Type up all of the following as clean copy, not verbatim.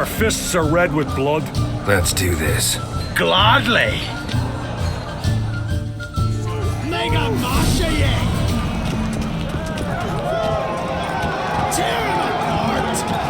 Our fists are red with blood. Let's do this. Gladly. Mega Mashaye! Tear him apart!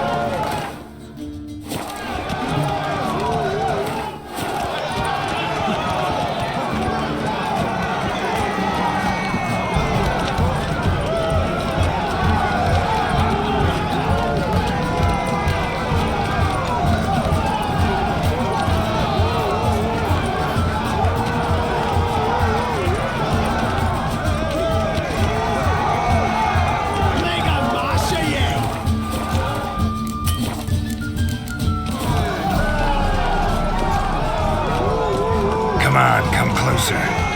Come on, come closer.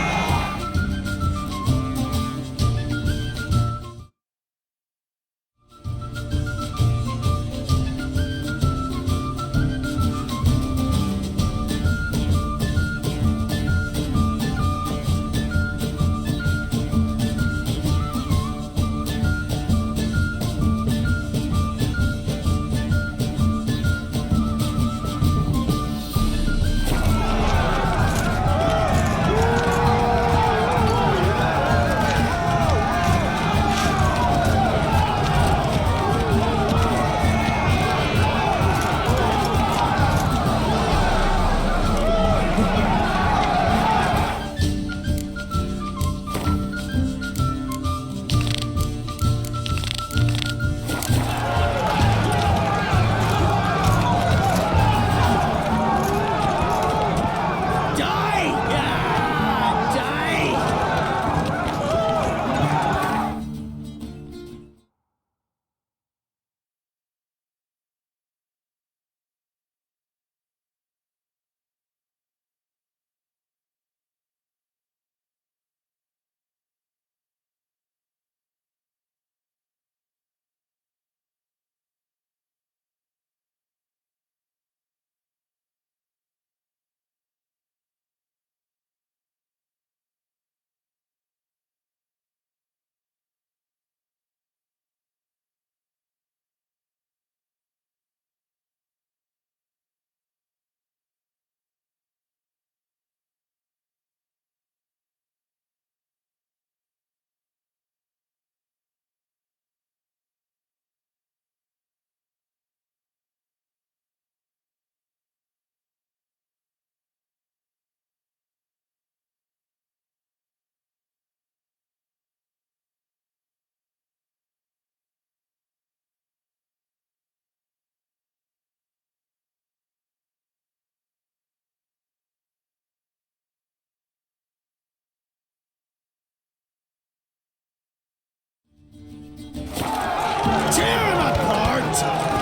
Tear him apart!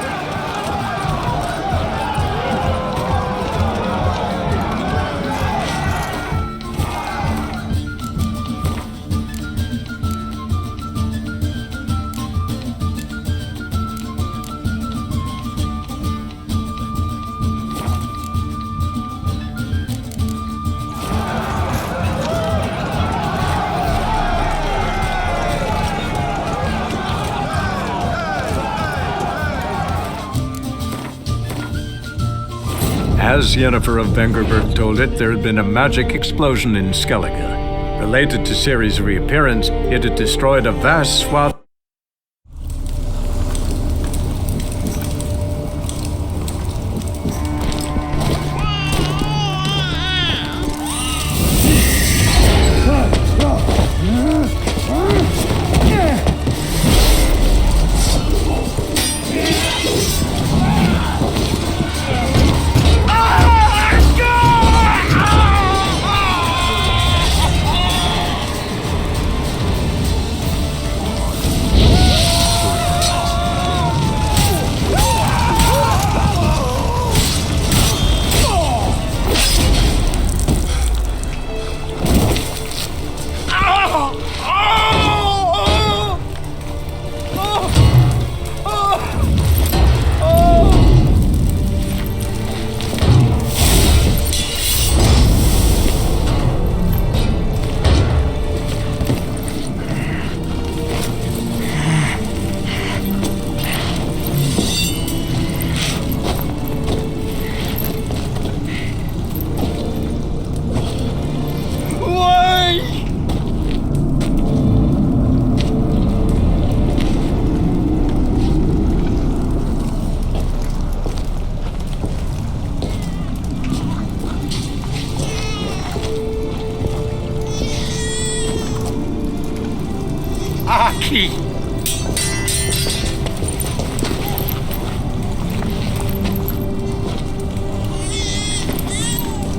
As Yennefer of Vengerberg told it, there had been a magic explosion in Skellige. Related to Cyrys' reappearance, it had destroyed a vast swath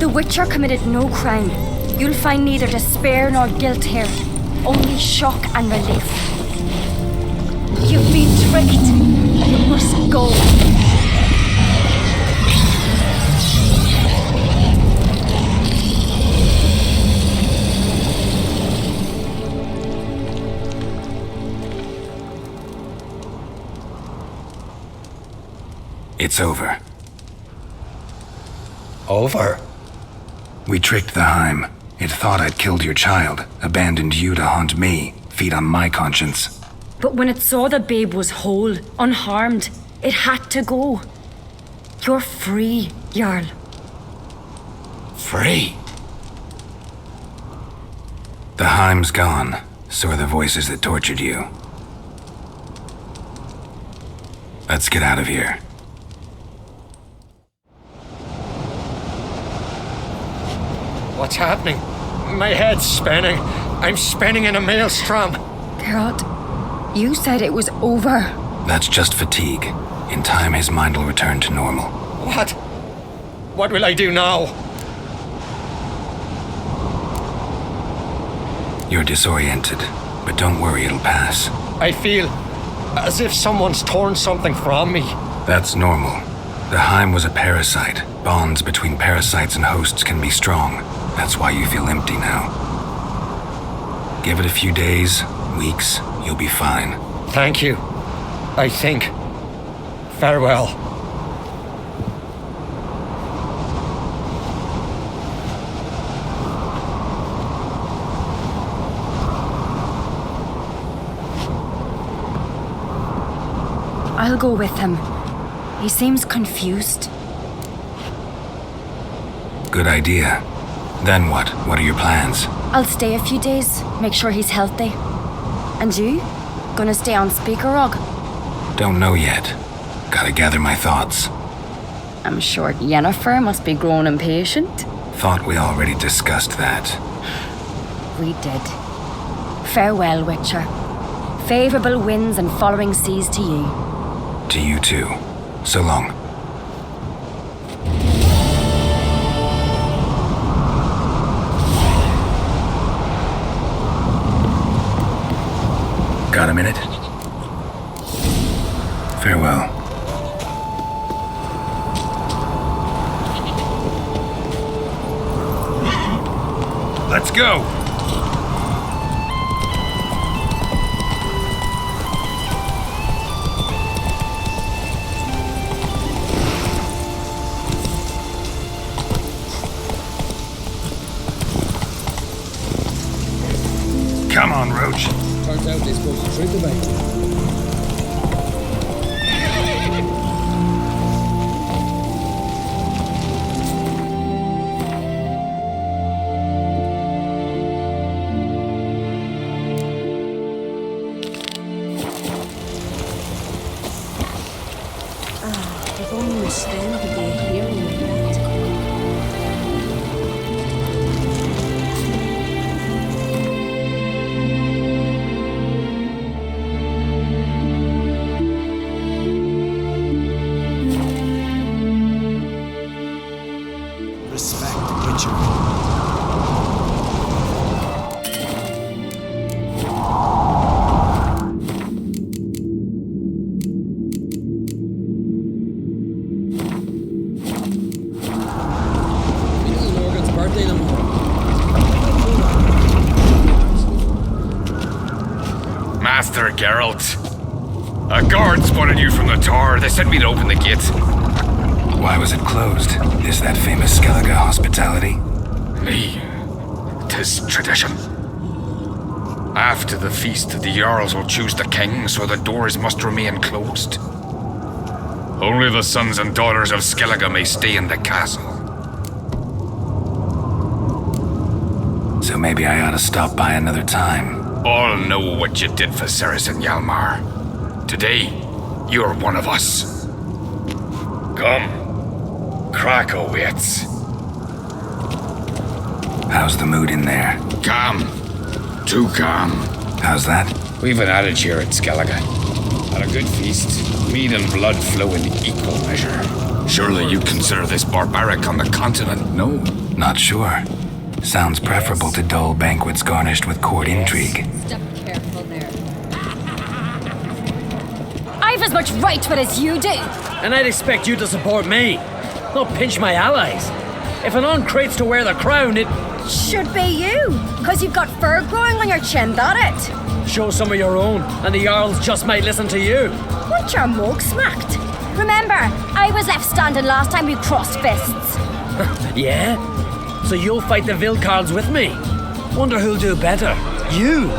The Witcher committed no crime. You'll find neither despair nor guilt here, only shock and relief. You've been tricked. You must go. It's over. Over? We tricked the Heim. It thought I'd killed your child, abandoned you to haunt me, feed on my conscience. But when it saw the babe was whole, unharmed, it had to go. You're free, Jarl. Free? The Heim's gone, so are the voices that tortured you. Let's get out of here. What's happening? My head's spinning. I'm spinning in a maelstrom. Geralt, you said it was over. That's just fatigue. In time, his mind will return to normal. What? What will I do now? You're disoriented, but don't worry, it'll pass. I feel as if someone's torn something from me. That's normal. The Heim was a parasite. Bonds between parasites and hosts can be strong. That's why you feel empty now. Give it a few days, weeks, you'll be fine. Thank you. I think. Farewell. I'll go with him. He seems confused. Good idea. Then what? What are your plans? I'll stay a few days, make sure he's healthy. And you? Gonna stay on Speaker Rog? Don't know yet. Gotta gather my thoughts. I'm sure Yennefer must be grown impatient. Thought we already discussed that. We did. Farewell, Witcher. Favorable winds and following seas to you. To you too. So long. Got a minute? Farewell. Let's go! Come on, Roach. Turns out they're supposed to treat the baby. If only we stand to be a hero like that. Respect, Witcher. Little Morgan's birthday tomorrow. Master Geralt. A guard spotted you from the tower. They sent me to open the gate. Why was it closed? Is that famous Skellige hospitality? Me. 'Tis tradition. After the feast, the Jarls will choose the king, so the doors must remain closed. Only the sons and daughters of Skellige may stay in the castle. So maybe I ought to stop by another time. All know what you did for Cyrys and Hjalmar. Today, you're one of us. Come. Krakow waits. How's the mood in there? Calm. Too calm. How's that? We've an adage here at Skellige. At a good feast, mead and blood flow in equal measure. Surely you consider this barbaric on the continent, no? Not sure. Sounds preferable to dull banquets garnished with court intrigue. Step careful there. I've as much right to it as you do. And I'd expect you to support me, not pinch my allies. If an on-crate's to wear the crown, it... Should be you, because you've got fur growing on your chin, that it. Show some of your own, and the Jarls just might listen to you. Want your mug smacked? Remember, I was left standing last time we crossed fists. Yeah? So you'll fight the Vilcarls with me? Wonder who'll do better, you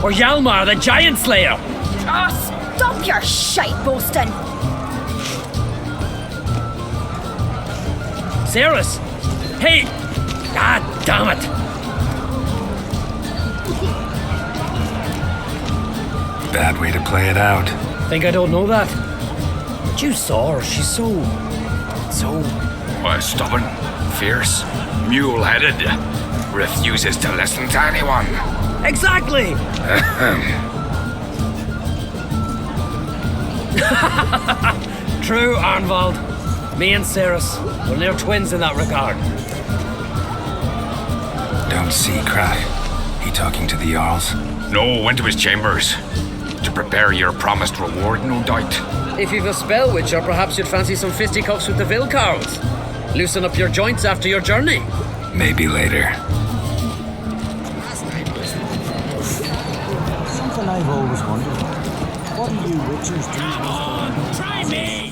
or Hjalmar the Giant Slayer? Oh, stop your shite boasting. Cyrys! Hey! God damn it! Bad way to play it out. Think I don't know that? But you saw her, she's so... Stubborn, fierce, mule-headed, refuses to listen to anyone. Exactly! True, Arnvald. Me and Cyrys, we're near twins in that regard. Don't see Krak. He talking to the Jarls? No, went to his chambers. To prepare your promised reward, no doubt. If you've a spell witcher, perhaps you'd fancy some fisticuffs with the Vilcarls. Loosen up your joints after your journey. Maybe later. Something I've always wondered. What do you witchers do? Try me!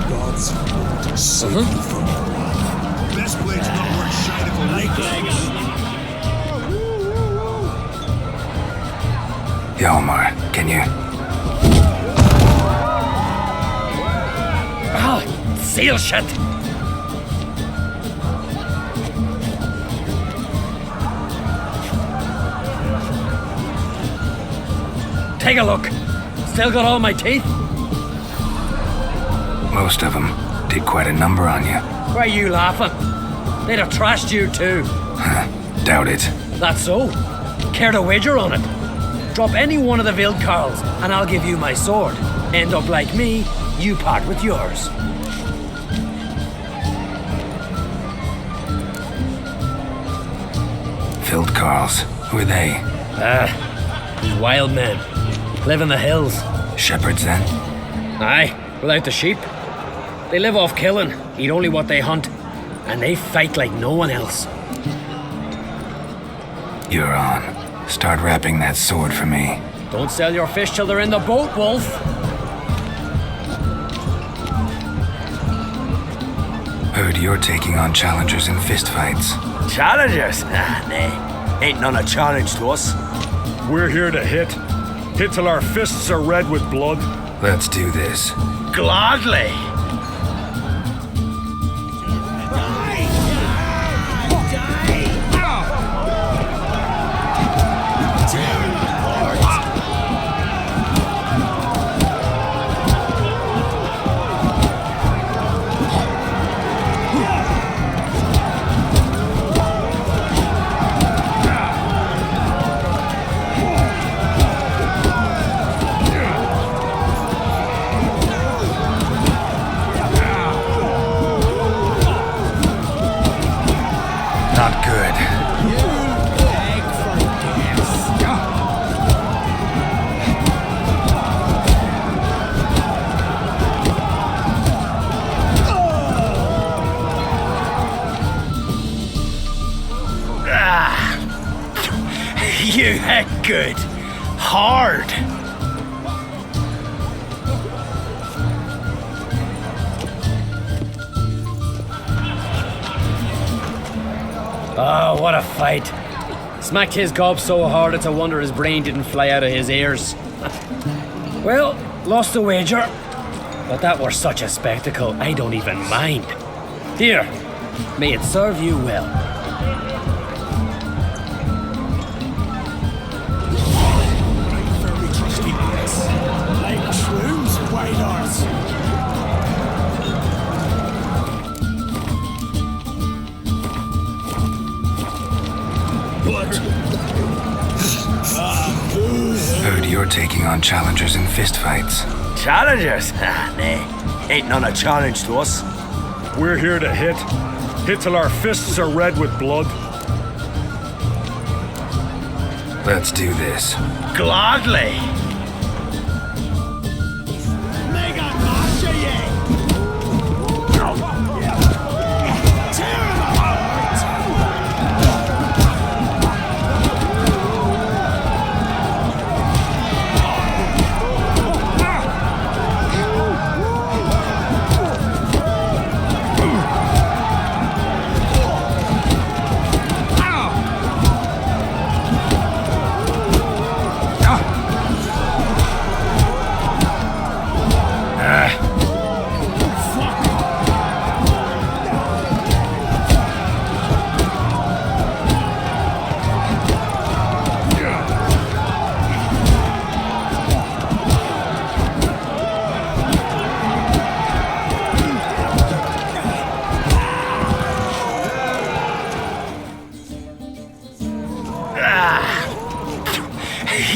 God's will save you from it. Best blade's not worth shite if a lake Hjalmar, can you... Oh, seal shit! Take a look. Still got all my teeth? Most of them did quite a number on you. Why are you laughing? They'd have trashed you too. Doubt it. That's so. Care to wager on it? Drop any one of the Vilcarls, and I'll give you my sword. End up like me, you part with yours. Vilcarls, who are they? Wild men. Live in the hills. Shepherds, then? Aye, without the sheep. They live off killing, eat only what they hunt, and they fight like no one else. You're on. Start wrapping that sword for me. Don't sell your fish till they're in the boat, Wolf. Heard you're taking on challengers in fistfights. Challengers? Nah. Ain't none a challenge to us. We're here to hit. Hit till our fists are red with blood. Let's do this. Gladly. Not good. You heck good. Hard. Oh, what a fight. Smacked his gob so hard it's a wonder his brain didn't fly out of his ears. Well, lost the wager. But that were such a spectacle, I don't even mind. Here, may it serve you well. Very trusty bits. Like shrooms, white horse. Heard you're taking on challengers in fistfights. Challengers? Nay. Ain't none a challenge to us. We're here to hit. Hit till our fists are red with blood. Let's do this. Gladly. Mega Masha, yeah! Tear him apart!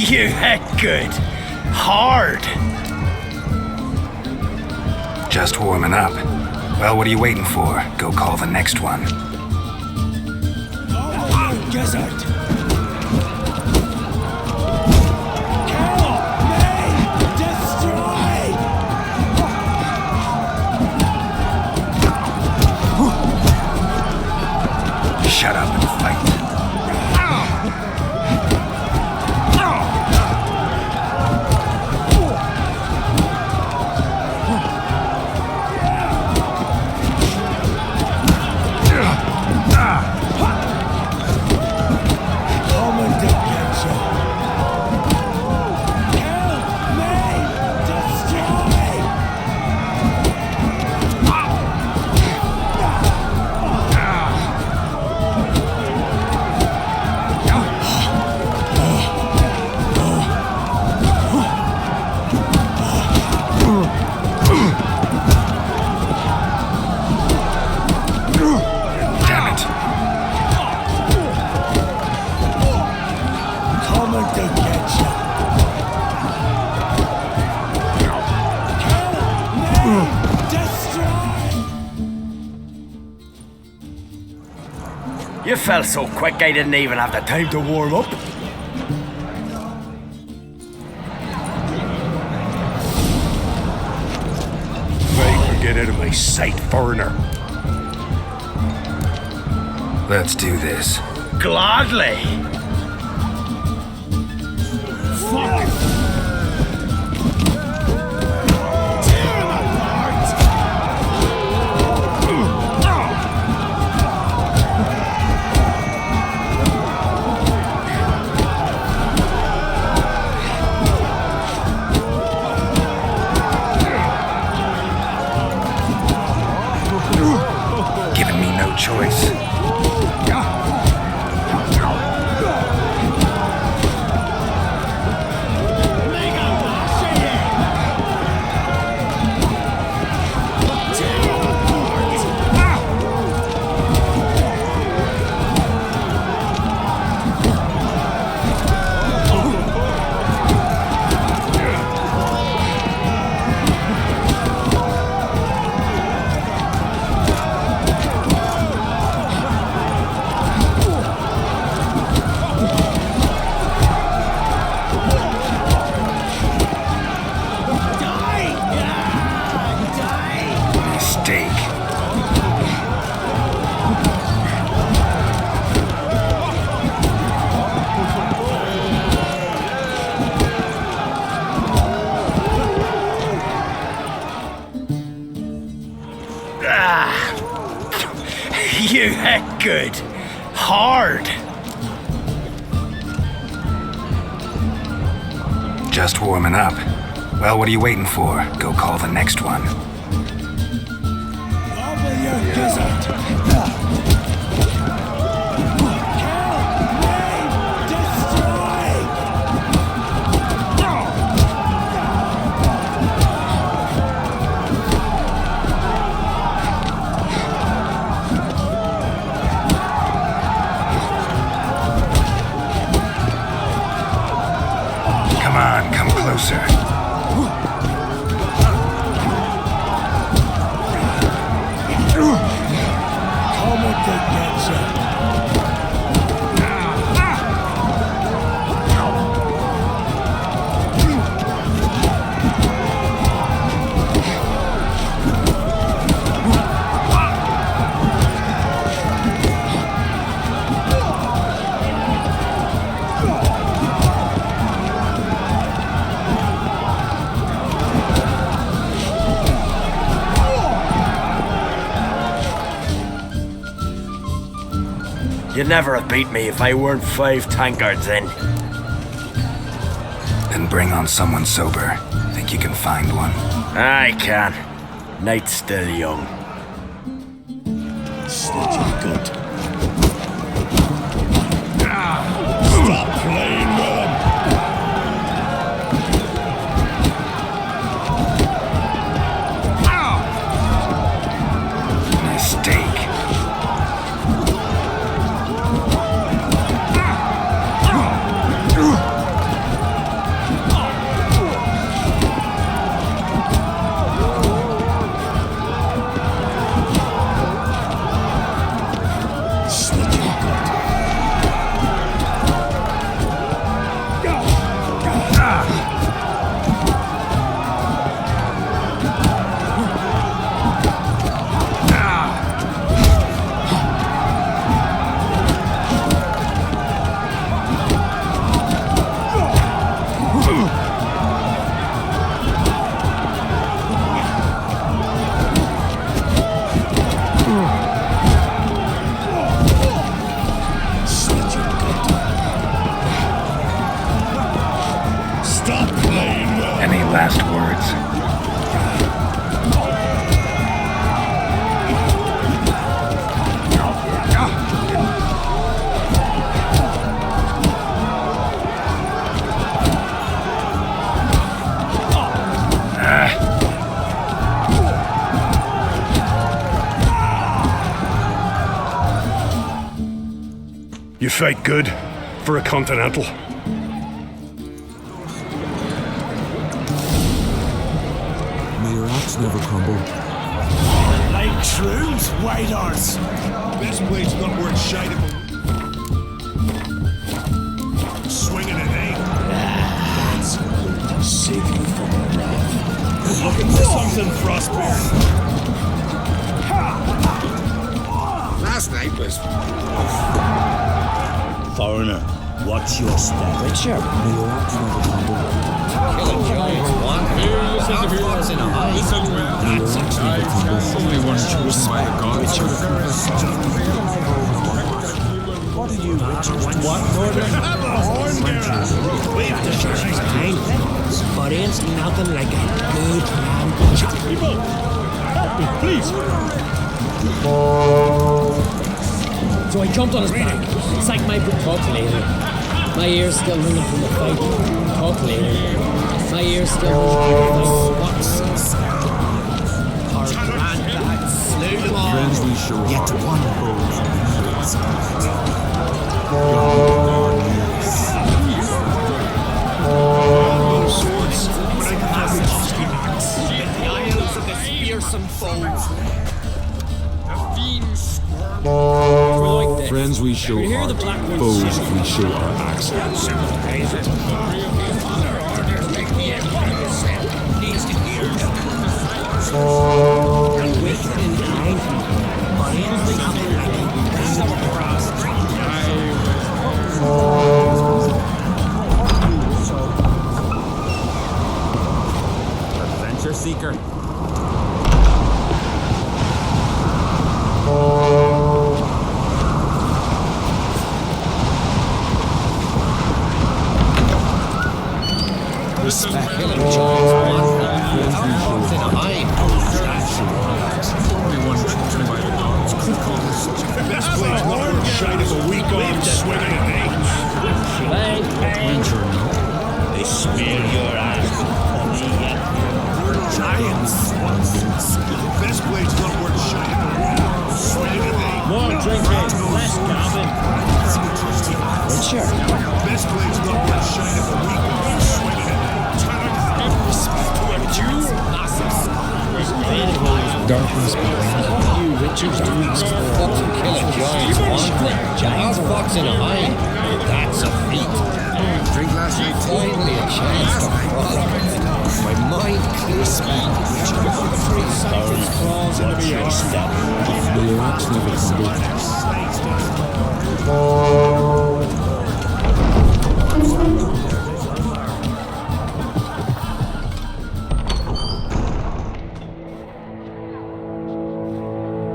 You hit good. Hard. Just warming up. Well, what are you waiting for? Go call the next one. Gizzard! Shut up and fight. You fell so quick I didn't even have the time to warm up. Get out of my sight, foreigner. Let's do this. Gladly. Giving me no choice. You hit good. Hard. Just warming up. Well, what are you waiting for? Go call the next one. Come on, come closer. You'd never have beat me if I weren't 5 tankards in. Then bring on someone sober. Think you can find one? I can. Night's still young. Slit your gut. Stop playing with him! Mistake. Any last words? You fight good for a continental. May your axe never crumble. Like shrooms, white horse. Best blade's not worth shining. Swinging an aim. Save you from the wrath. Looking for something, Frostbeard. Last night was... Foreigner, watch your step. Richard, may your axe never crumble. Killing giants, one heroes in a high. May your axe never crumble. Only one chosen by the gods. What are you, Richard? What but it's nothing like a good lamb chop. People, help me, please. So I jumped on his back. It's like my talk later. My ears still ringing from the fight. Talk later. My ears still ringing from the fight. Our granddad slew them all. Friends we show Yet one Swords, but I can have the isles of this fearsome foes. Friends we show heart, foes we show our axes. Adventure seeker. Respect. This blade's not worth shite of a week on swinging an ace. They smear your ass with honey yet. We're giants. This blade's not worth shite of a week on swinging an ace. More drinking, less Gambit. Richard. This blade's not worth shite of a week on swinging an ace. Darkness behind you. Richard's doing Fucking kill a giant one. Giant fox in a hind. That's a feat. Drink last night. Finally a chance to frolic. My mind clear spell. Claws into the ice. Your axe never can be.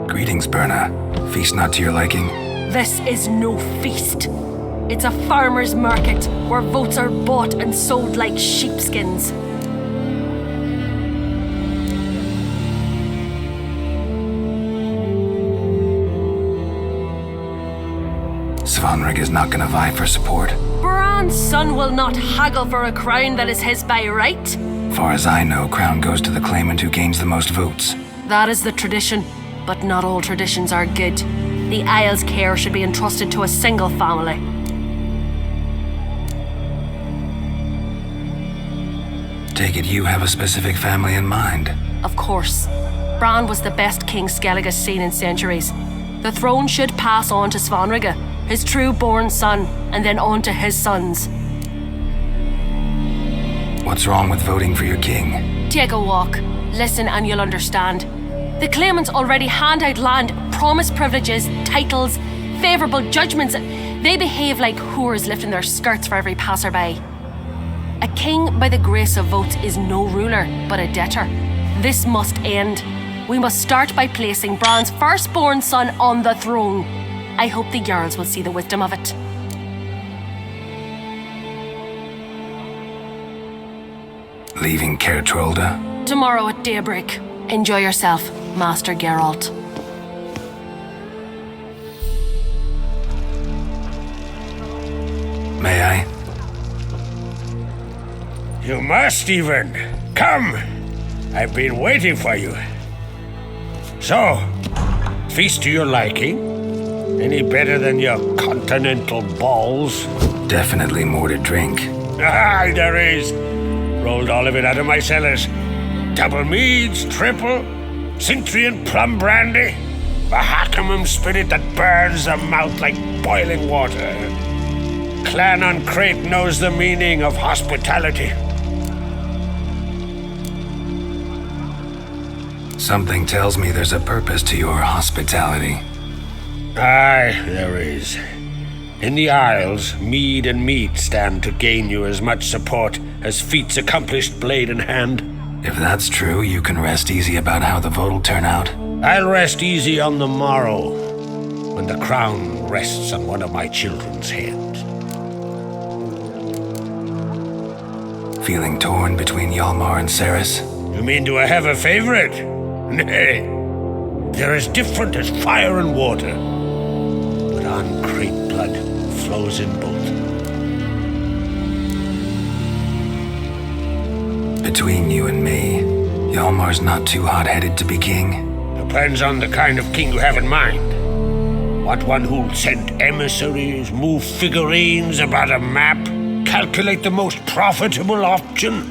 Greetings, Berna. Feast not to your liking? This is no feast. It's a farmer's market where votes are bought and sold like sheepskins. Svanrig is not gonna vie for support. Bran's son will not haggle for a crown that is his by right. Far as I know, crown goes to the claimant who gains the most votes. That is the tradition, but not all traditions are good. The Isle's care should be entrusted to a single family. Take it you have a specific family in mind. Of course. Bran was the best king Skellige's seen in centuries. The throne should pass on to Svanrige, his true-born son, and then on to his sons. What's wrong with voting for your king? Take a walk. Listen and you'll understand. The claimants already hand out land, promise privileges, titles, favourable judgments. They behave like whores lifting their skirts for every passerby. A king by the grace of votes is no ruler, but a debtor. This must end. We must start by placing Bran's firstborn son on the throne. I hope the Jarls will see the wisdom of it. Leaving Caer Trolda? Tomorrow at daybreak. Enjoy yourself, Master Geralt. May I? You must, Stephen. Come. I've been waiting for you. So, feast to your liking? Any better than your continental balls? Definitely more to drink. Ah, there is. Rolled all of it out of my cellars. Double meads, triple, Cintrian plum brandy, a Hackamum spirit that burns the mouth like boiling water. Clan on Crate knows the meaning of hospitality. Something tells me there's a purpose to your hospitality. Aye, there is. In the Isles, mead and meat stand to gain you as much support as feats accomplished blade in hand. If that's true, you can rest easy about how the vote'll turn out. I'll rest easy on the morrow, when the crown rests on one of my children's heads. Feeling torn between Hjalmar and Cyrys? You mean do I have a favorite? Nay. They're as different as fire and water. But on Crate blood flows in both. Between you and me, Hjalmar's not too hot-headed to be king. Depends on the kind of king you have in mind. Want one who'll send emissaries, move figurines about a map, calculate the most profitable option?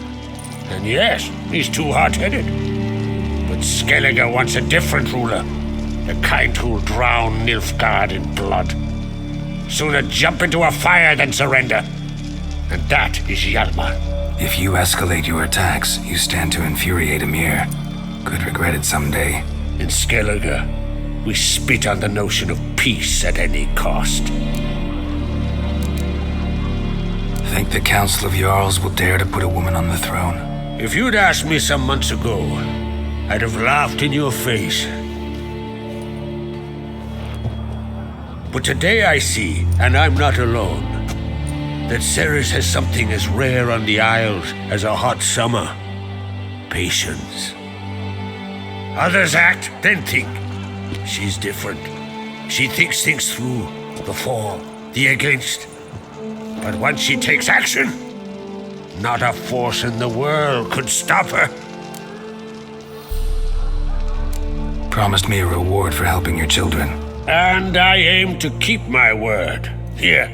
And yes, he's too hot-headed. But Skellige wants a different ruler. The kind who'll drown Nilfgaard in blood. Sooner jump into a fire than surrender. And that is Hjalmar. If you escalate your attacks, you stand to infuriate Emir. Could regret it someday. In Skellige, we spit on the notion of peace at any cost. Think the Council of Jarls will dare to put a woman on the throne? If you'd asked me some months ago, I'd have laughed in your face. But today I see, and I'm not alone, that Cyrys has something as rare on the Isles as a hot summer. Patience. Others act, then think. She's different. She thinks things through, the for, the against. But once she takes action, not a force in the world could stop her. Promised me a reward for helping your children. And I aim to keep my word. Here,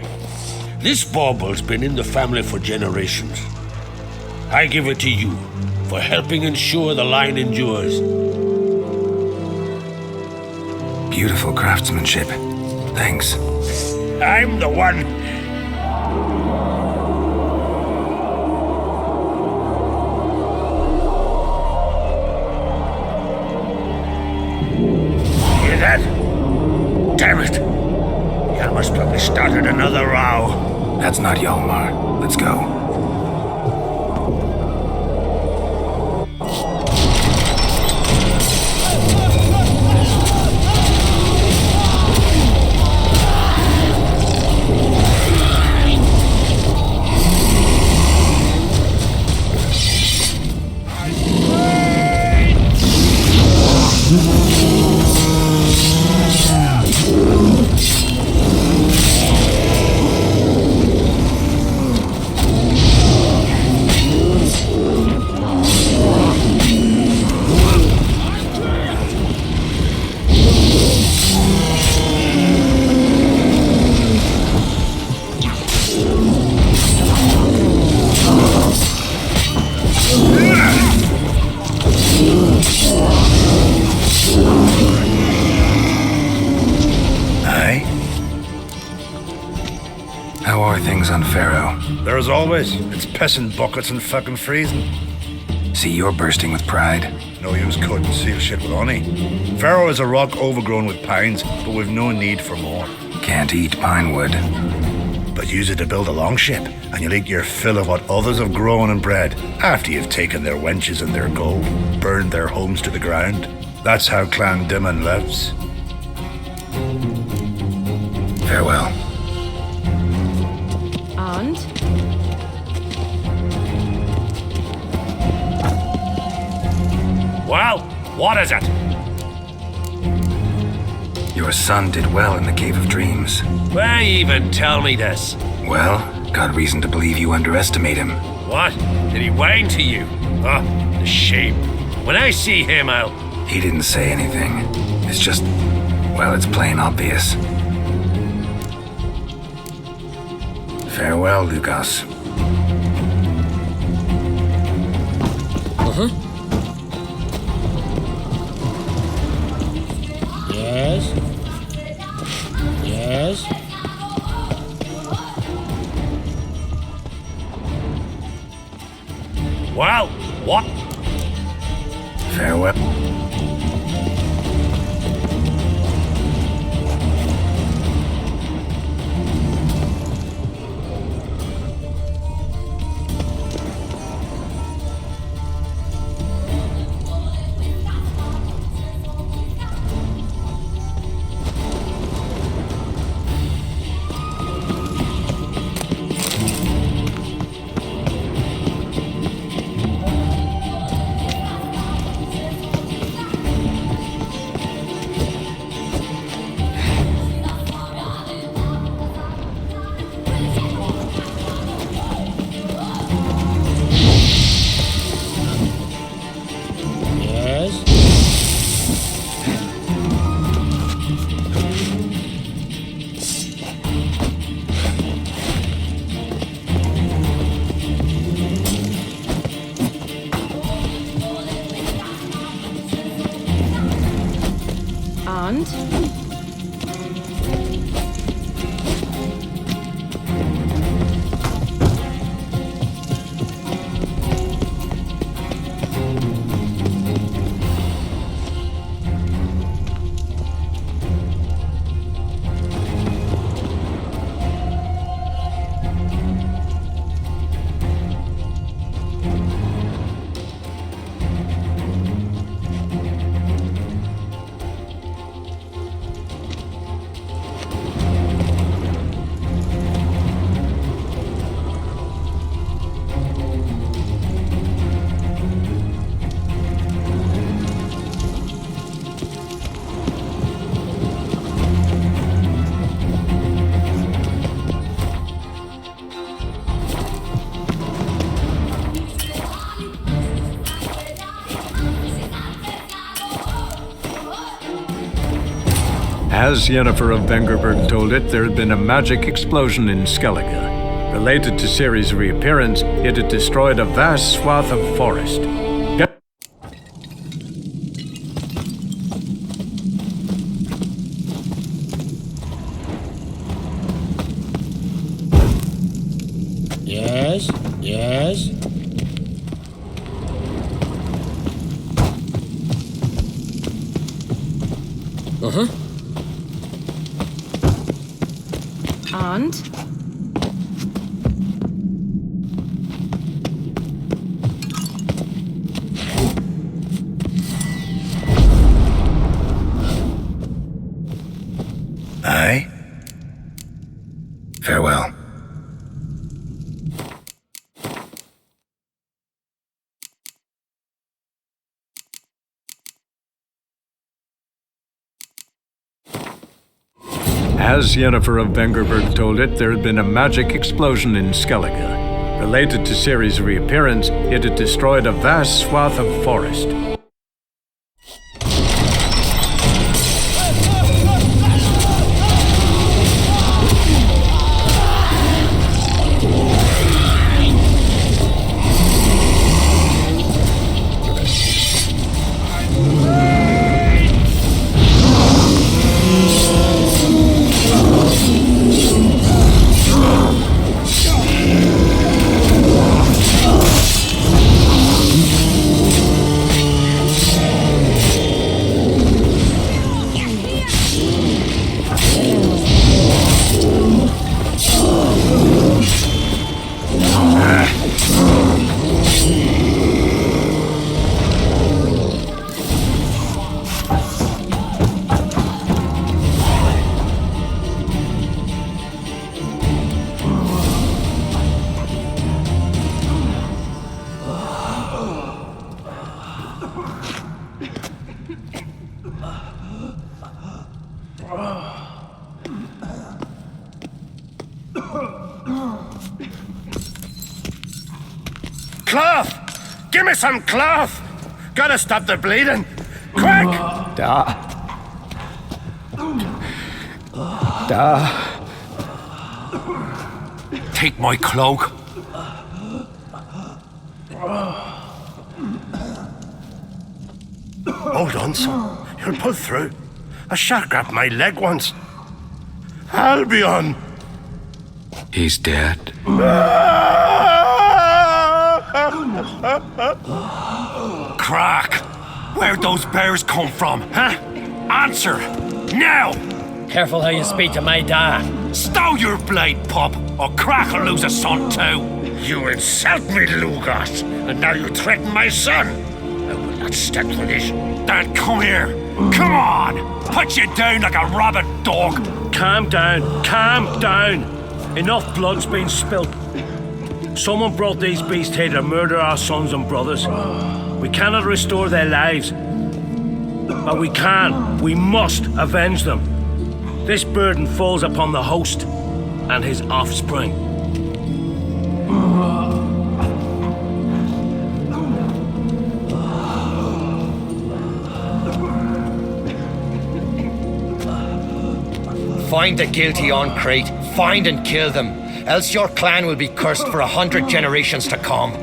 this bauble's been in the family for generations. I give it to you for helping ensure the line endures. Beautiful craftsmanship. Thanks. I'm the one. Hear that? Damn it! Yalmar's probably started another row. That's not Hjalmar. Let's go. How are things on Pharaoh? There as always. It's pissing buckets and fucking freezing. See, you're bursting with pride. No use cutting seal shit with honey. Pharaoh is a rock overgrown with pines, but we've no need for more. Can't eat pine wood. But use it to build a longship, and you'll eat your fill of what others have grown and bred, after you've taken their wenches and their gold, burned their homes to the ground. That's how Clan Dimon lives. Farewell. And? Well, what is it? Your son did well in the Cave of Dreams. Why even tell me this? Well, got reason to believe you underestimate him. What? Did he whine to you? Oh, the shame. When I see him, I'll... He didn't say anything. It's just, well, it's plain obvious. Farewell, Lucas. Yes? Yes? Well, what? Farewell. As Yennefer of Vengerberg told it, there had been a magic explosion in Skellige. Related to Cyrys' reappearance, it had destroyed a vast swath of forest. Yes, yes. Uh-huh. And? Aye? Farewell. As Yennefer of Vengerberg told it, there had been a magic explosion in Skellige. Related to Cyrys' reappearance, it had destroyed a vast swath of forest. Cloth! Give me some cloth! Gotta stop the bleeding! Quick! Take my cloak. Hold on, son. You'll pull through. A shark grabbed my leg once. Albion! He's dead. Crack! Where'd those bears come from, huh? Answer! Now! Careful how you speak to my dad. Stow your blade, pup, or Crack will lose a son too. You insult me, Lugas, and now you threaten my son. I will not stand for this. Dad, come here. Come on! Put you down like a rabid dog. Calm down. Calm down. Enough blood's been spilt. Someone brought these beasts here to murder our sons and brothers. We cannot restore their lives. But we must avenge them. This burden falls upon the host and his offspring. Find the guilty on Crate. Find and kill them. Else your clan will be cursed for 100 generations to come.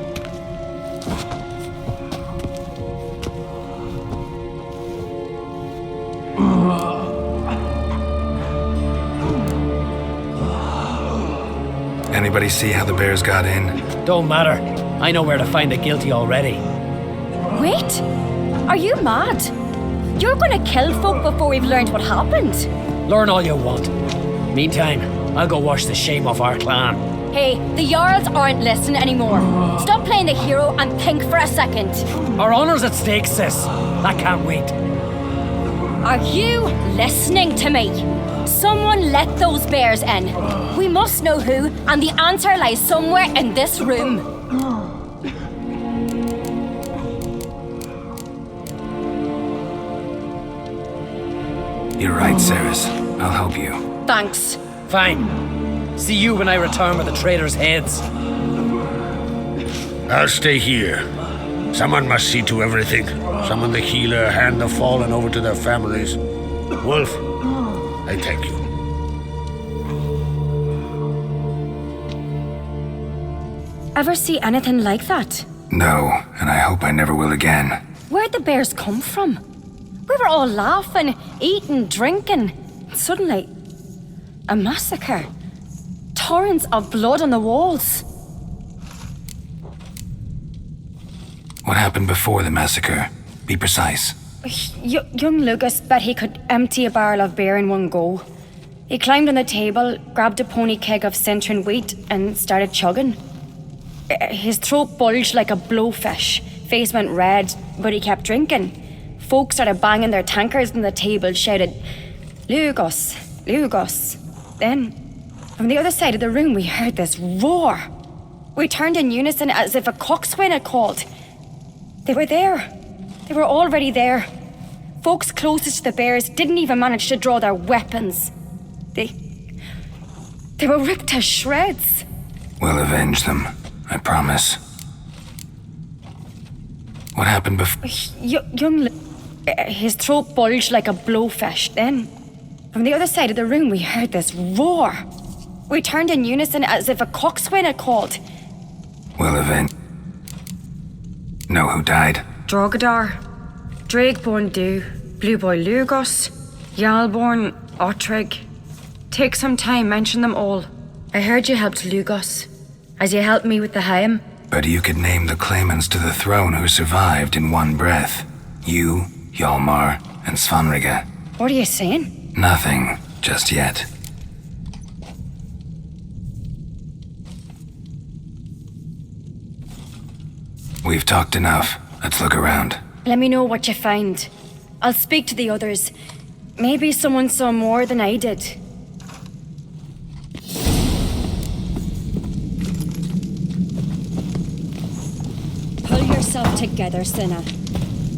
Anybody see how the bears got in? Don't matter. I know where to find the guilty already. Wait! Are you mad? You're gonna kill folk before we've learned what happened. Learn all you want. Meantime, I'll go wash the shame off our clan. Hey, the Jarls aren't listening anymore. Stop playing the hero and think for a second. Our honor's at stake, sis. That can't wait. Are you listening to me? Someone let those bears in. We must know who, and the answer lies somewhere in this room. You're right, Cyrys. I'll help you. Thanks. Fine. See you when I return with the traitors' heads. I'll stay here. Someone must see to everything. Summon the healer, hand the fallen over to their families. Wolf, I thank you. Ever see anything like that? No, and I hope I never will again. Where'd the bears come from? We were all laughing, eating, drinking. Suddenly, a massacre. Torrents of blood on the walls. What happened before the massacre? Be precise. Young Lucas bet he could empty a barrel of beer in one go. He climbed on the table, grabbed a pony keg of centering wheat, and started chugging. His throat bulged like a blowfish, face went red, but he kept drinking. Folks started banging their tankards on the table, shouted, "Lugos, Lugos." Then, from the other side of the room, we heard this roar. We turned in unison as if a coxswain had called. They were there. They were already there. Folks closest to the bears didn't even manage to draw their weapons. They were ripped to shreds. We'll avenge them, I promise. What happened before? His throat bulged like a blowfish. Then, from the other side of the room, we heard this roar. We turned in unison as if a coxswain had called. We'll avenge. Know who died? Drogadar, Drakeborn Du, Blue Boy Lugos, Yalborn, Ottrig. Take some time, mention them all. I heard you helped Lugos, as you helped me with the Haim. But you could name the claimants to the throne who survived in one breath. You, Hjalmar, and Svanrige. What are you saying? Nothing, just yet. We've talked enough. Let's look around. Let me know what you find. I'll speak to the others. Maybe someone saw more than I did. Pull yourself together, Cinna.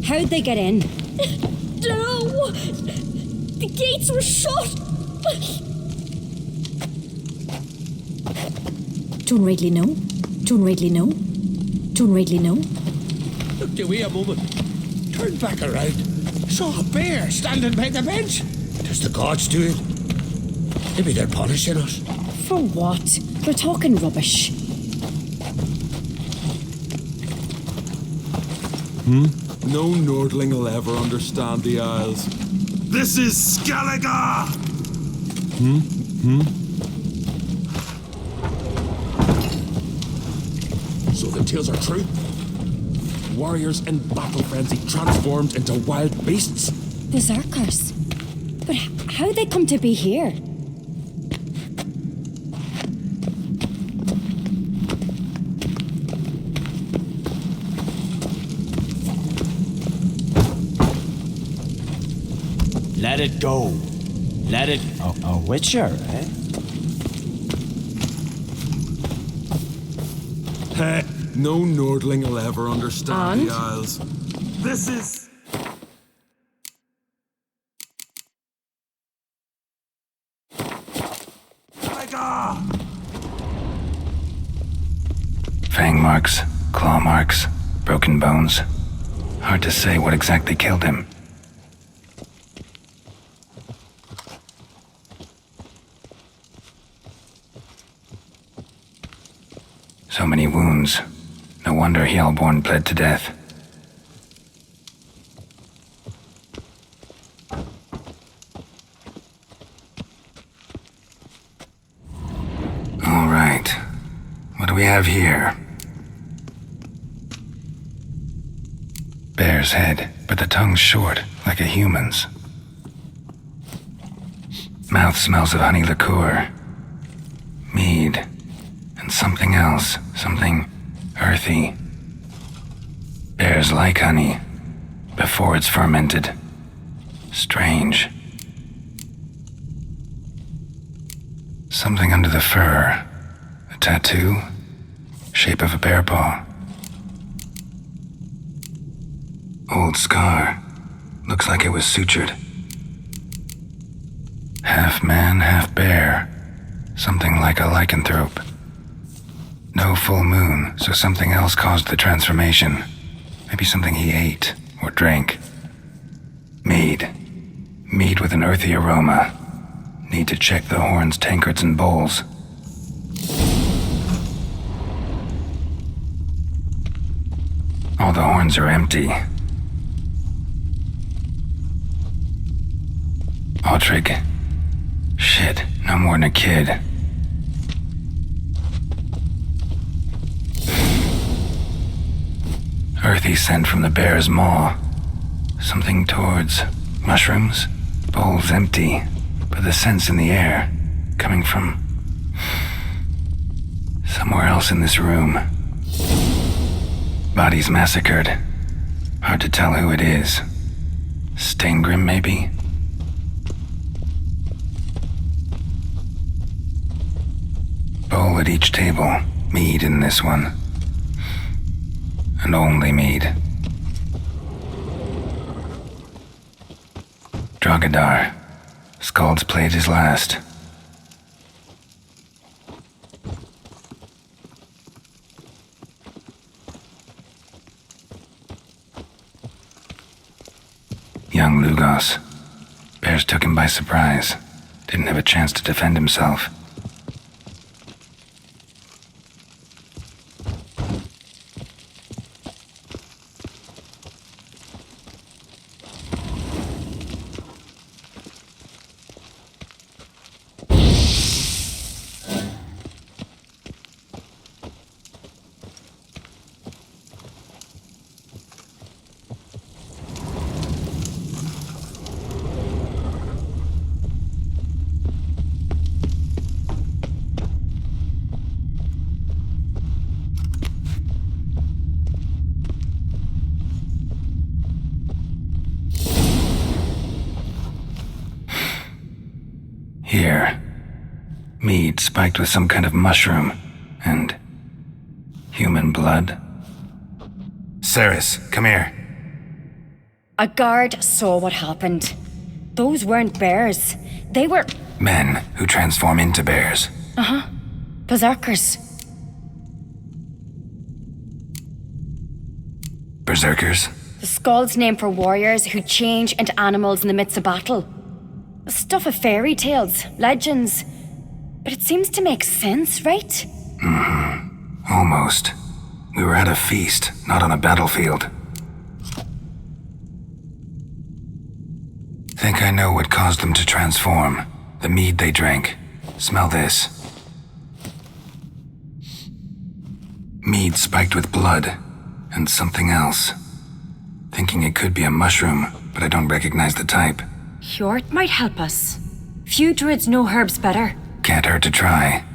How'd they get in? No! The gates were shut! Don't rightly know. Don't rightly know. Don't rightly know. Look, do we a moment. Turned back around. Saw a bear standing by the bench. Does the gods do it? Maybe they're punishing us. For what? They're talking rubbish. No Nordling will ever understand the Isles. This is Skellige! So the tales are true? Warriors in battle frenzy transformed into wild beasts? Berserkers. But how'd they come to be here? Let it go. Let it... A witcher, eh? Heh, no Nordling will ever understand And? the Isles. This is... Fang marks, claw marks, broken bones. Hard to say what exactly killed him. So many wounds. No wonder Hjalborn bled to death. All right. What do we have here? Bear's head, but the tongue's short, like a human's. Mouth smells of honey liqueur. Mead. And something else. Something earthy. Bears like honey. Before it's fermented. Strange. Something under the fur. A tattoo. Shape of a bear paw. Old scar. Looks like it was sutured. Half man, half bear. Something like a lycanthrope. No full moon, so something else caused the transformation. Maybe something he ate or drank. Mead. Mead with an earthy aroma. Need to check the horns, tankards, and bowls. All the horns are empty. Autrig. Shit, no more than a kid. Earthy scent from the bear's maw. Something towards mushrooms. Bowls empty, but the scent's in the air. Coming from somewhere else in this room. Bodies massacred. Hard to tell who it is. Staingrim, maybe? Bowl at each table. Mead in this one. And only mead. Drogadar. Skald's played his last. Young Lugos. Bears took him by surprise. Didn't have a chance to defend himself. Here. Mead spiked with some kind of mushroom. And human blood. Cyrys, come here. A guard saw what happened. Those weren't bears. They were... Men who transform into bears. Uh-huh. Berserkers. Berserkers? The Skald's name for warriors who change into animals in the midst of battle. The stuff of fairy tales, legends. But it seems to make sense, right? Almost. We were at a feast, not on a battlefield. Think I know what caused them to transform. The mead they drank. Smell this. Mead spiked with blood. And something else. Thinking it could be a mushroom, but I don't recognize the type. Hjort might help us. Few druids know herbs better. Can't hurt to try.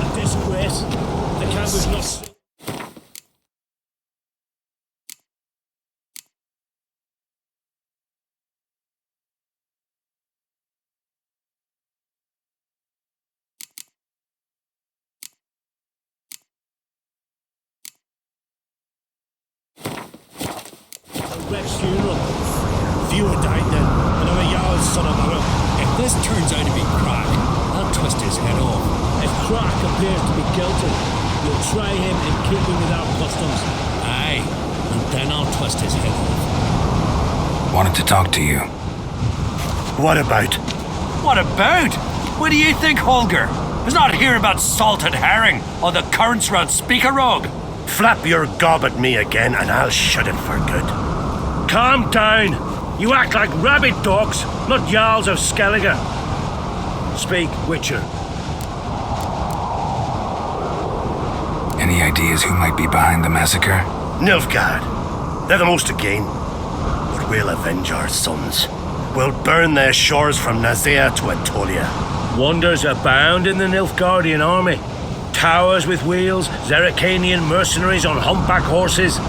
A disgrace. The camp was not... Rex funeral. Few had died then, and I'm a Jarl's son of Mallow. If this turns out to be Crack, I'll twist his head off. If Crack appears to be guilty, you'll try him in keeping with our customs. Aye, and then I'll twist his head off. Wanted to talk to you. What about? What about? What do you think, Holger? It's not here about salted herring or the currents round Speakerog. Flap your gob at me again and I'll shut it for good. Calm down. You act like rabid dogs, not Jarls of Skellige. Speak, Witcher. Any ideas who might be behind the massacre? Nilfgaard. They're the most again. But we'll avenge our sons. We'll burn their shores from Nazea to Atolia. Wonders abound in the Nilfgaardian army. Towers with wheels, Zerrikanian mercenaries on humpback horses.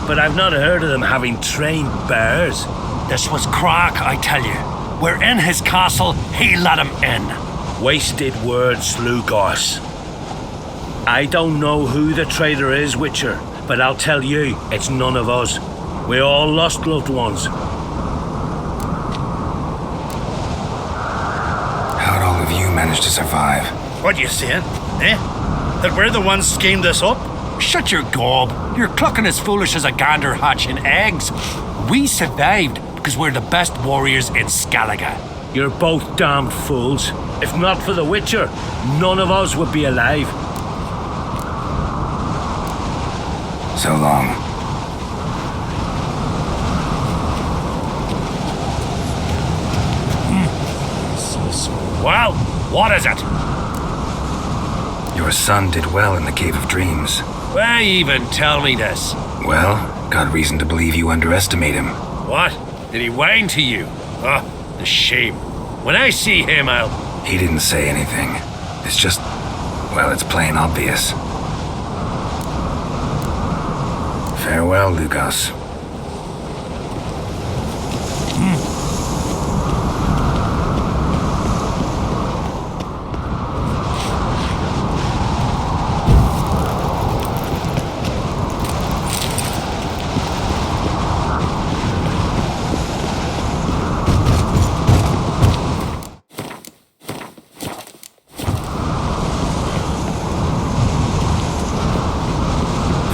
But I've not heard of them having trained bears. This was Crack, I tell you. We're in his castle, he let him in. Wasted words, Lugos. I don't know who the traitor is, Witcher, but I'll tell you, it's none of us. We all lost loved ones. managed to survive. What you saying? Eh? That we're the ones schemed this up? Shut your gob. You're clucking as foolish as a gander hatching eggs. We survived because we're the best warriors in Skellige. You're both damned fools. If not for the Witcher, none of us would be alive. So long. Well, what is it? Your son did well in the Cave of Dreams. Why even tell me this? Well, got reason to believe you underestimate him. What? Did he whine to you? Oh, the shame. When I see him, I'll... He didn't say anything. It's just, well, it's plain obvious. Farewell, Lucas.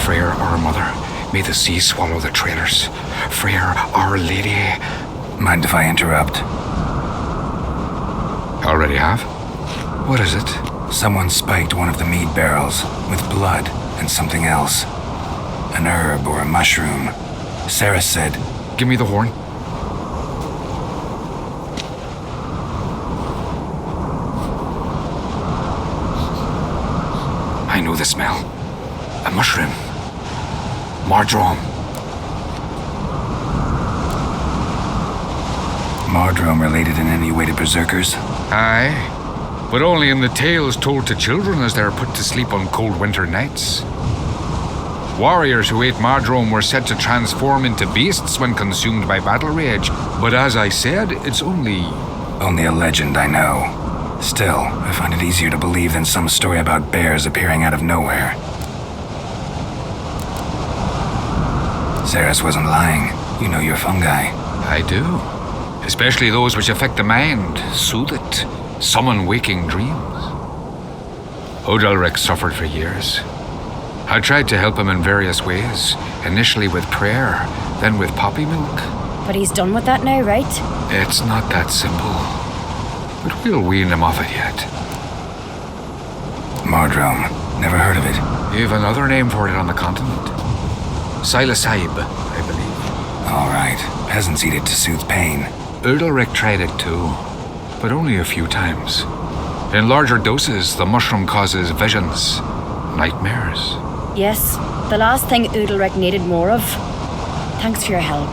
Freyr, our mother, may the sea swallow the traitors. Freyr, our lady. Mind if I interrupt? Already have? What is it? Someone spiked one of the mead barrels with blood and something else. An herb or a mushroom. Cyrys said, Give me the horn. I know the smell. A mushroom. Mardrome. Mardrome related in any way to berserkers? Aye, but only in the tales told to children as they are put to sleep on cold winter nights. Warriors who ate Mardrome were said to transform into beasts when consumed by battle rage, but as I said, it's only a legend, I know. Still, I find it easier to believe than some story about bears appearing out of nowhere. Cyrys wasn't lying. You know your fungi. I do. Especially those which affect the mind, soothe it, summon waking dreams. Odalric suffered for years. I tried to help him in various ways, initially with prayer, then with poppy milk. But he's done with that now, right? It's not that simple. But we'll wean him off it yet. Mardrome. Never heard of it. You've another name for it on the continent. Silasaib, I believe. All right. Peasants eat it to soothe pain. Udalric tried it too, but only a few times. In larger doses, the mushroom causes visions, nightmares. Yes, the last thing Udalric needed more of. Thanks for your help.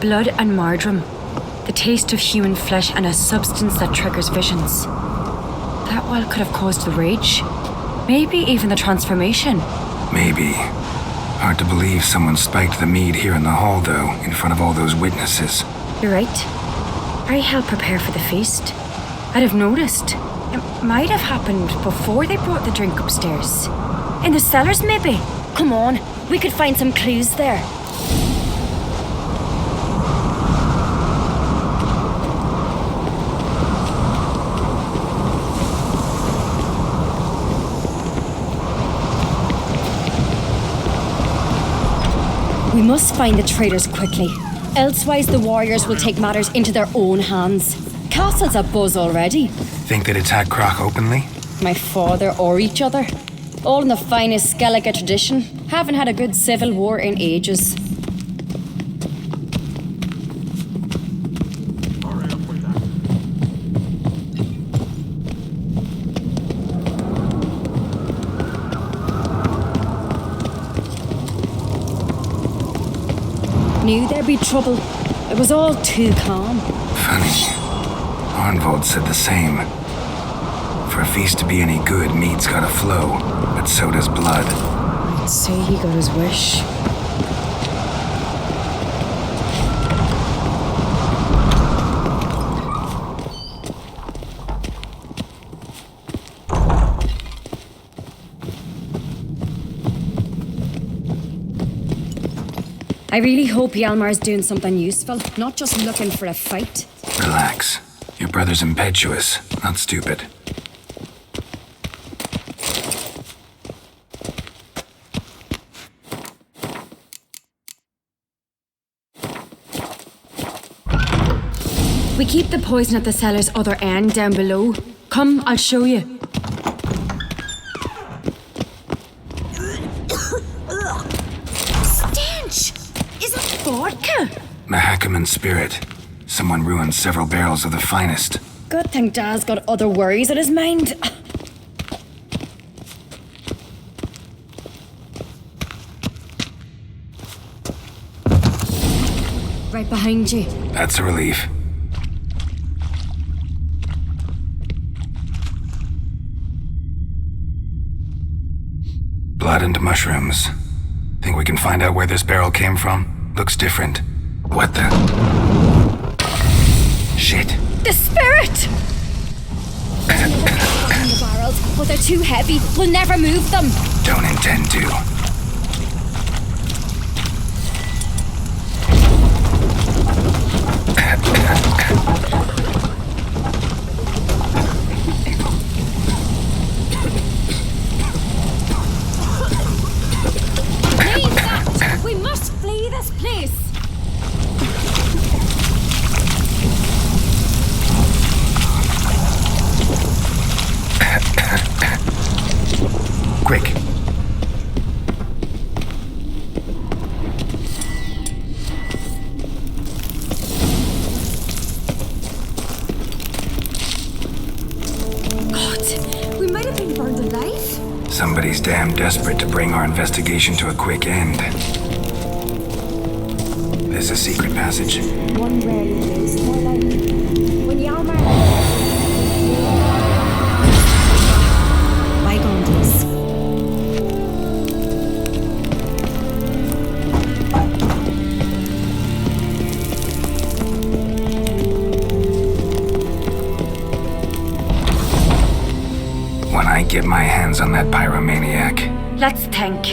Blood and Mardrome. The taste of human flesh and a substance that triggers visions. That well could have caused the rage. Maybe even the transformation. Maybe. Hard to believe someone spiked the mead here in the hall, though, in front of all those witnesses. You're right. I helped prepare for the feast. I'd have noticed. It might have happened before they brought the drink upstairs. In the cellars, maybe. Come on, we could find some clues there. We must find the traitors quickly. Elsewise, the warriors will take matters into their own hands. Castle's abuzz already. Think they'd attack Croc openly? My father or each other. All in the finest Skellige tradition. Haven't had a good civil war in ages. Knew there'd be trouble. It was all too calm. Funny. Arnvold said the same. For a feast to be any good, mead's gotta flow, but so does blood. I'd say he got his wish. I really hope Hjalmar's doing something useful, not just looking for a fight. Relax. Your brother's impetuous, not stupid. We keep the poison at the cellar's other end down below. Come, I'll show you. Stench! Is it vodka? Mahakaman spirit. Someone ruined several barrels of the finest. Good thing Dad's got other worries in his mind. Right behind you. That's a relief. Blood and mushrooms. Think we can find out where this barrel came from? Looks different. What the? Shit. The spirit! The barrels, but they're too heavy. We'll never move them. Don't intend to. Leave that! We must flee this place! Quick. God, we might have been burned alive. Somebody's damn desperate to bring our investigation to a quick end. There's a secret passage. One rarely lives more like when Hjalmar. Bygone days. When I get my hands on that pyromaniac. Let's think.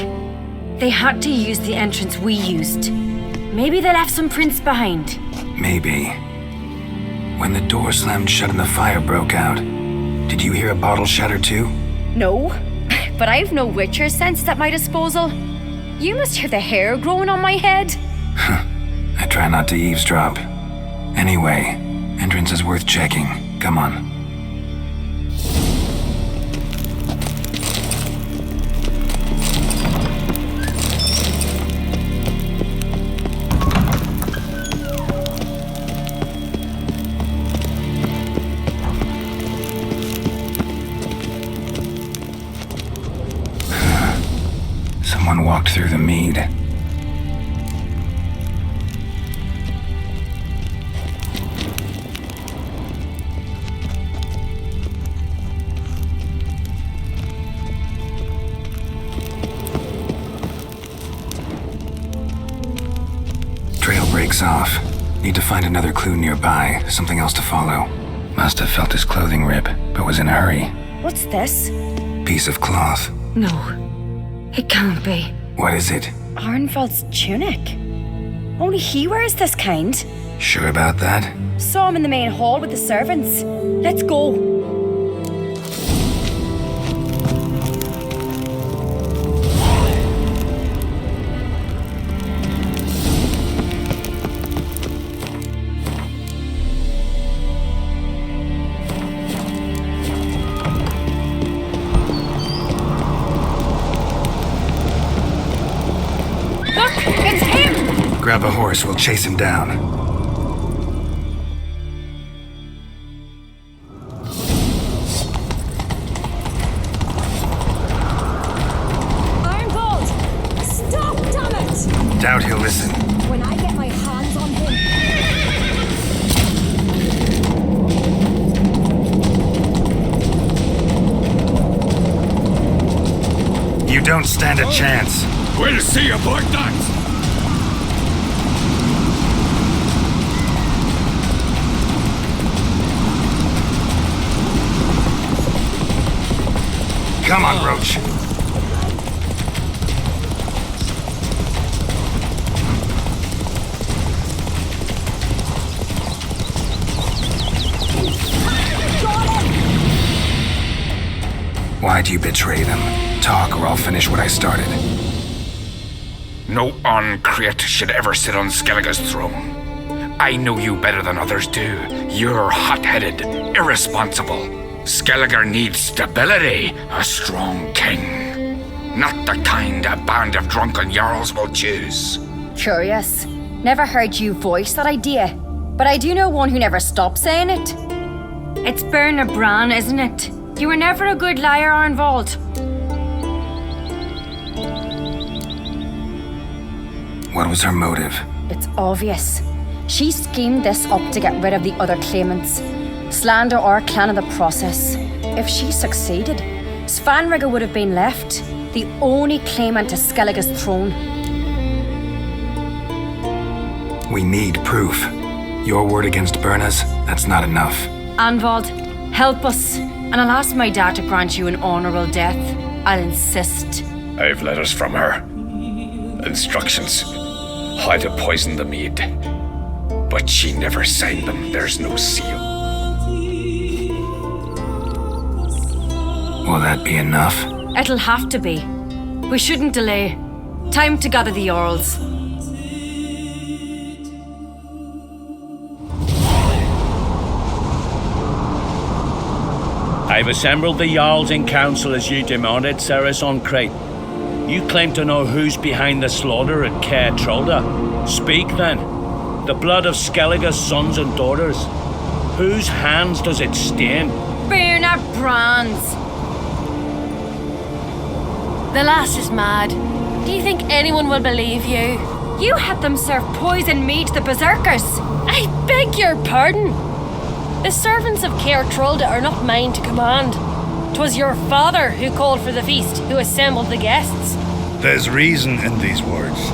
They had to use the entrance we used. Maybe they left some prints behind. Maybe. When the door slammed shut and the fire broke out, did you hear a bottle shatter too? No, but I've no Witcher senses at my disposal. You must hear the hair growing on my head. I try not to eavesdrop. Anyway, entrance is worth checking. Come on. Someone walked through the mead. Trail breaks off. Need to find another clue nearby, something else to follow. Must have felt his clothing rip, but was in a hurry. What's this? Piece of cloth. No, it can't be. What is it? Arnvald's tunic. Only he wears this kind. Sure about that? Saw him in the main hall with the servants. Let's go. Grab a horse, we'll chase him down. Arnvald! Stop, damn it! Doubt he'll listen. When I get my hands on him... You don't stand a chance. Way to see you, Black Nuts! Come on, Roach. Why'd you betray them? Talk or I'll finish what I started. No Uncreate should ever sit on Skellige's throne. I know you better than others do. You're hot-headed, irresponsible. Skellige needs stability, a strong king. Not the kind a band of drunken jarls will choose. Curious. Never heard you voice that idea. But I do know one who never stops saying it. It's Berna Bran, isn't it? You were never a good liar, Arnvald. What was her motive? It's obvious. She schemed this up to get rid of the other claimants. Slander our clan in the process. If she succeeded, Svanrige would have been left, the only claimant to Skellige's throne. We need proof. Your word against Berna's, that's not enough. Arnvald, help us, and I'll ask my dad to grant you an honourable death. I'll insist. I've letters from her. Instructions. How to poison the mead. But she never signed them. There's no seal. Will that be enough? It'll have to be. We shouldn't delay. Time to gather the Jarls. I've assembled the Jarls in council as you demanded, Cyrys on Crate. You claim to know who's behind the slaughter at Caer Trolda. Speak then. The blood of Skellige's sons and daughters. Whose hands does it stain? Berna Bran's. The lass is mad. Do you think anyone will believe you? You had them serve poison meat to the berserkers. I beg your pardon. The servants of Caer Trolda are not mine to command. 'Twas your father who called for the feast, who assembled the guests. There's reason in these words.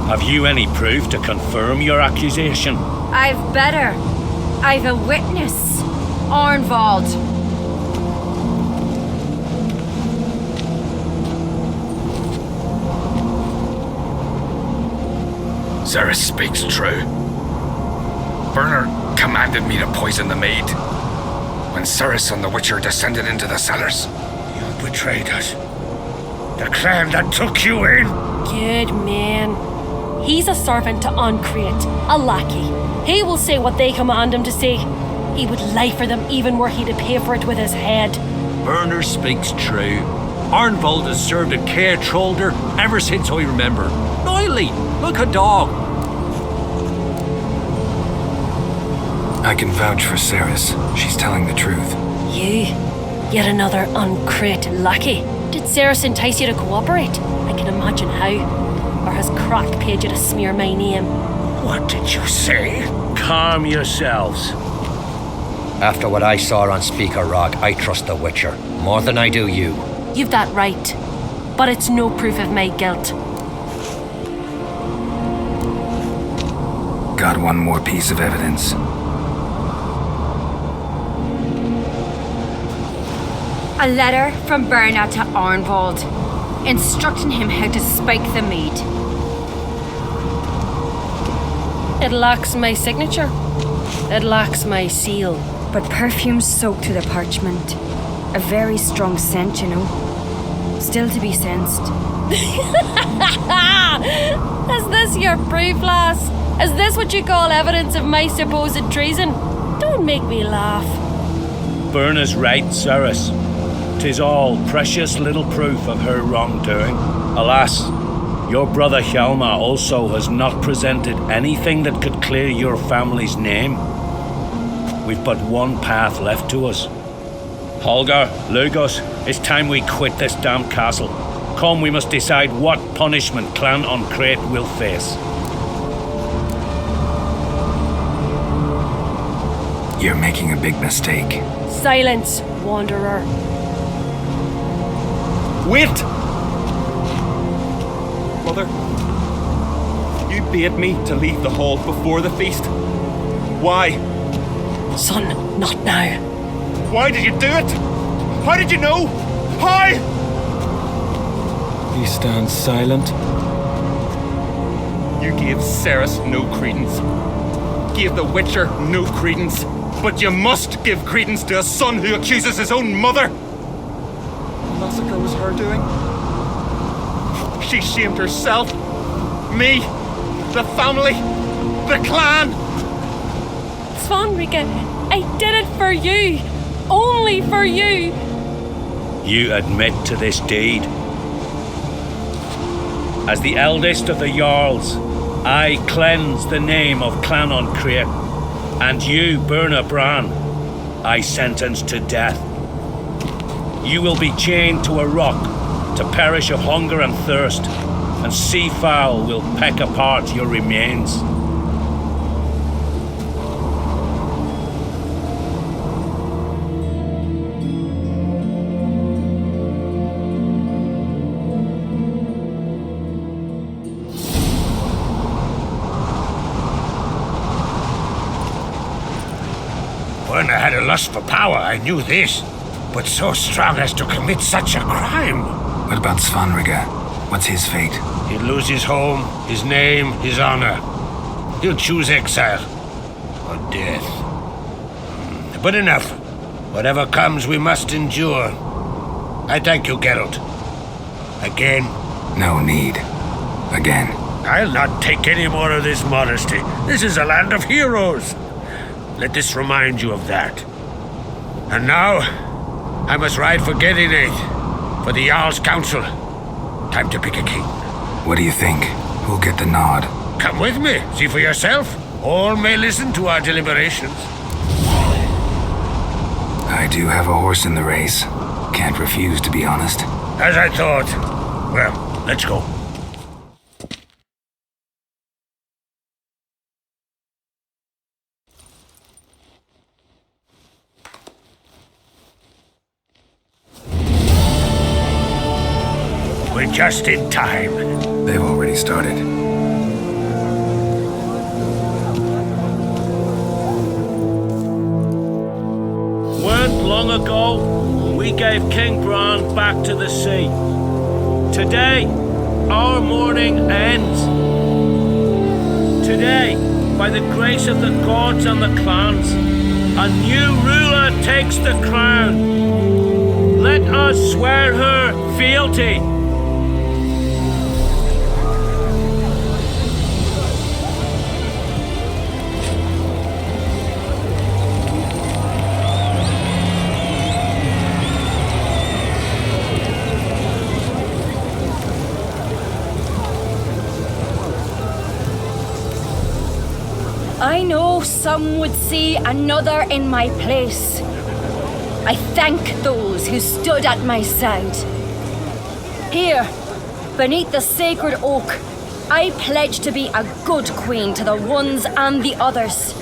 Have you any proof to confirm your accusation? I've better. I've a witness. Arnvald. Cyrys speaks true. Berna commanded me to poison the maid. When Cyrys and the Witcher descended into the cellars. You betrayed us. The clan that took you in. Good man. He's a servant to Uncreate, a lackey. He will say what they command him to say. He would lie for them even were he to pay for it with his head. Berner speaks true. Arnvald has served at Caer Trolder ever since I remember. Noily, look a dog. I can vouch for Cyrys. She's telling the truth. You? Yet another Uncreate lackey? Did Cyrys entice you to cooperate? I can imagine how. Or has Crack paid you to smear my name? What did you say? Calm yourselves. After what I saw on Speaker Rock, I trust the Witcher more than I do you. You've that right. But it's no proof of my guilt. Got one more piece of evidence. A letter from Berna to Arnvald, instructing him how to spike the mead. It lacks my signature. It lacks my seal. But perfume soaked through the parchment. A very strong scent, you know. Still to be sensed. Is this your proof, lass? Is this what you call evidence of my supposed treason? Don't make me laugh. Berna's right, Cyrys. 'Tis all precious little proof of her wrongdoing. Alas, your brother Hjalmar also has not presented anything that could clear your family's name. We've but one path left to us. Holger, Lugos, it's time we quit this damn castle. Come, we must decide what punishment Clan Uncreate will face. You're making a big mistake. Silence, wanderer. Wait! Mother, you bade me to leave the hall before the feast. Why? Son, not now. Why did you do it? How did you know? How? He stands silent. You gave Cyrys no credence. Gave the Witcher no credence. But you must give credence to a son who accuses his own mother. massacre was her doing? She shamed herself, me, the family, the clan. Svanrika, I did it for you. Only for you. You admit to this deed. As the eldest of the Jarls, I cleanse the name of Clan on Crea, and you, Burna Bran, I sentence to death. You will be chained to a rock to perish of hunger and thirst, and seafowl will peck apart your remains. When I had a lust for power, I knew this. But so strong as to commit such a crime. What about Svanrika? What's his fate? He'll lose his home, his name, his honor. He'll choose exile or death. But enough. Whatever comes, we must endure. I thank you, Geralt. Again. No need. Again. I'll not take any more of this modesty. This is a land of heroes. Let this remind you of that. And now, I must ride for Gedinate, for the Jarl's Council. Time to pick a king. What do you think? Who'll get the nod? Come with me, see for yourself. All may listen to our deliberations. I do have a horse in the race. Can't refuse, to be honest. As I thought. Well, let's go. We're just in time. They've already started. Weren't long ago, we gave King Bran back to the sea. Today, our mourning ends. Today, by the grace of the gods and the clans, a new ruler takes the crown. Let us swear her fealty. I know some would see another in my place. I thank those who stood at my side. Here, beneath the sacred oak, I pledge to be a good queen to the ones and the others.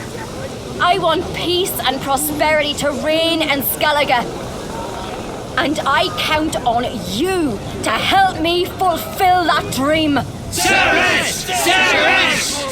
I want peace and prosperity to reign in Skellige. And I count on you to help me fulfill that dream. Cyrys! Cyrys!